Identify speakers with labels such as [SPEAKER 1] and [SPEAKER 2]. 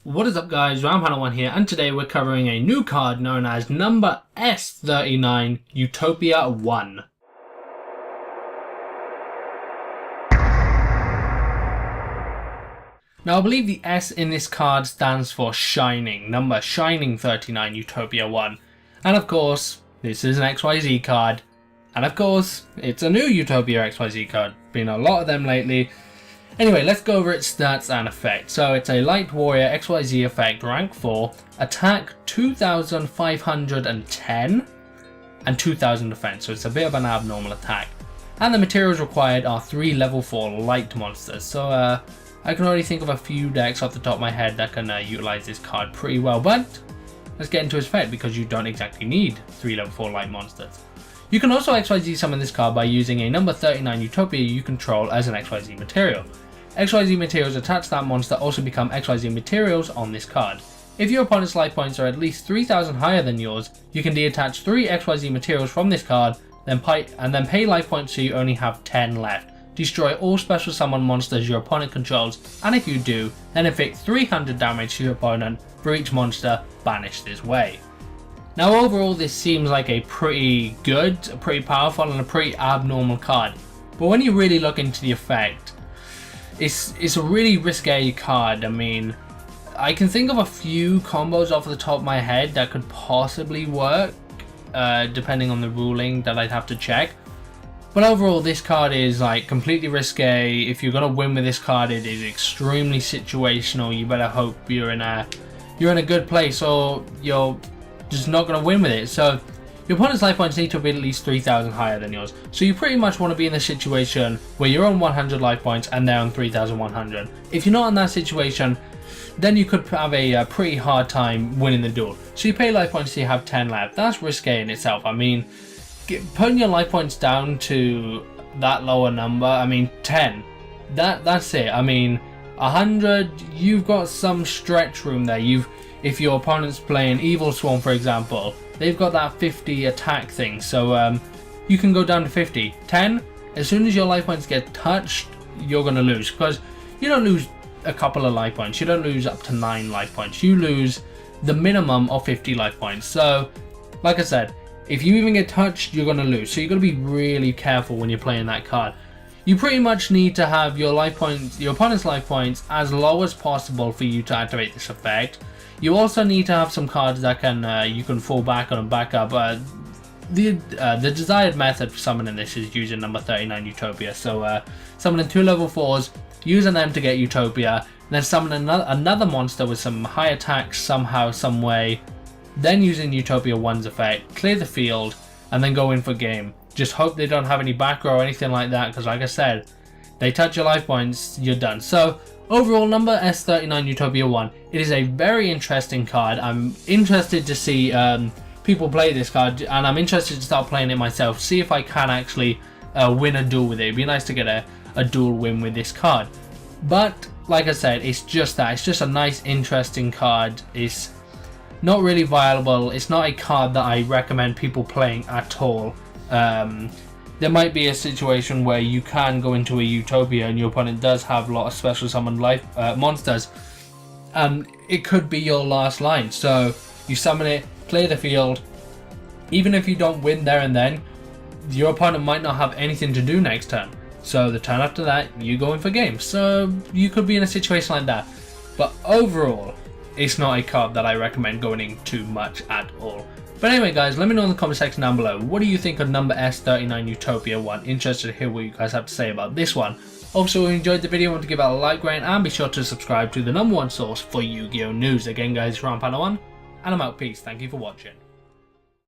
[SPEAKER 1] What is up guys, One here, and today we're covering a new card known as number S39 Utopia One. Now I believe the S in this card stands for Shining, number Shining 39 Utopia One. And of course, this is an XYZ card. And of course, it's a new Utopia XYZ card. Been a lot of them lately. Anyway, let's go over its stats and effects. So it's a Light Warrior XYZ effect, rank 4, attack 2510 and 2000 defense, so it's a bit of an abnormal attack. And the materials required are 3 level 4 light monsters, so I can already think of a few decks off the top of my head that can utilize this card pretty well, but let's get into its effect because you don't exactly need 3 level 4 light monsters. You can also XYZ summon this card by using a number 39 Utopia you control as an XYZ material. XYZ materials attached to that monster also become XYZ materials on this card. If your opponent's life points are at least 3000 higher than yours, you can detach 3 XYZ materials from this card, then pay life points so you only have 10 left. Destroy all special summon monsters your opponent controls, and if you do, then inflict 300 damage to your opponent for each monster banished this way. Now overall this seems like a pretty good, pretty powerful and a pretty abnormal card, but when you really look into the effect, it's a really risque card. I mean, I can think of a few combos off the top of my head that could possibly work, depending on the ruling that I'd have to check. But overall, this card is like completely risque. If you're gonna win with this card, it is extremely situational. You better hope you're in a good place, or you're just not gonna win with it. So your opponent's life points need to be at least 3000 higher than yours. So you pretty much want to be in the situation where you're on 100 life points and they're on 3100. If you're not in that situation, then you could have a pretty hard time winning the duel. So you pay life points so you have 10 left. That's risque in itself. I mean, putting your life points down to that lower number, I mean 10, that's it. I mean 100, you've got some stretch room there. If your opponent's playing Evil Swarm, for example, they've got that 50 attack thing, so you can go down to 50. 10, as soon as your life points get touched, you're going to lose, because you don't lose a couple of life points, you don't lose up to 9 life points, you lose the minimum of 50 life points. So like I said, if you even get touched, you're going to lose, so you've got to be really careful when you're playing that card. You pretty much need to have your life points, your opponent's life points, as low as possible for you to activate this effect. You also need to have some cards that can you can fall back on and back up. The desired method for summoning this is using number 39 Utopia. So summoning 2 level 4s, using them to get Utopia, then summoning another monster with some high attacks somehow, some way, then using Utopia 1's effect, clear the field, and then go in for game. Just hope they don't have any back row or anything like that, because like I said, they touch your life points, you're done. So overall, number S39 Utopia 1, it is a very interesting card. I'm interested to see people play this card, and I'm interested to start playing it myself, see if I can actually win a duel with it. It'd be nice to get a duel win with this card. But like I said, it's just that. It's just a nice, interesting card. It's not really viable. It's not a card that I recommend people playing at all. There might be a situation where you can go into a Utopia and your opponent does have a lot of special summoned life monsters, and it could be your last line. So you summon it, clear the field. Even if you don't win there and then, your opponent might not have anything to do next turn. So the turn after that, you go in for game. So you could be in a situation like that. But overall, it's not a card that I recommend going in too much at all. But anyway guys, let me know in the comment section down below, what do you think of number S39 Utopia 1? Interested to hear what you guys have to say about this one. Also, if you enjoyed the video, want to give it a like rate, and be sure to subscribe to the #1 source for Yu-Gi-Oh! News. Again guys, One, and I'm out. Peace. Thank you for watching.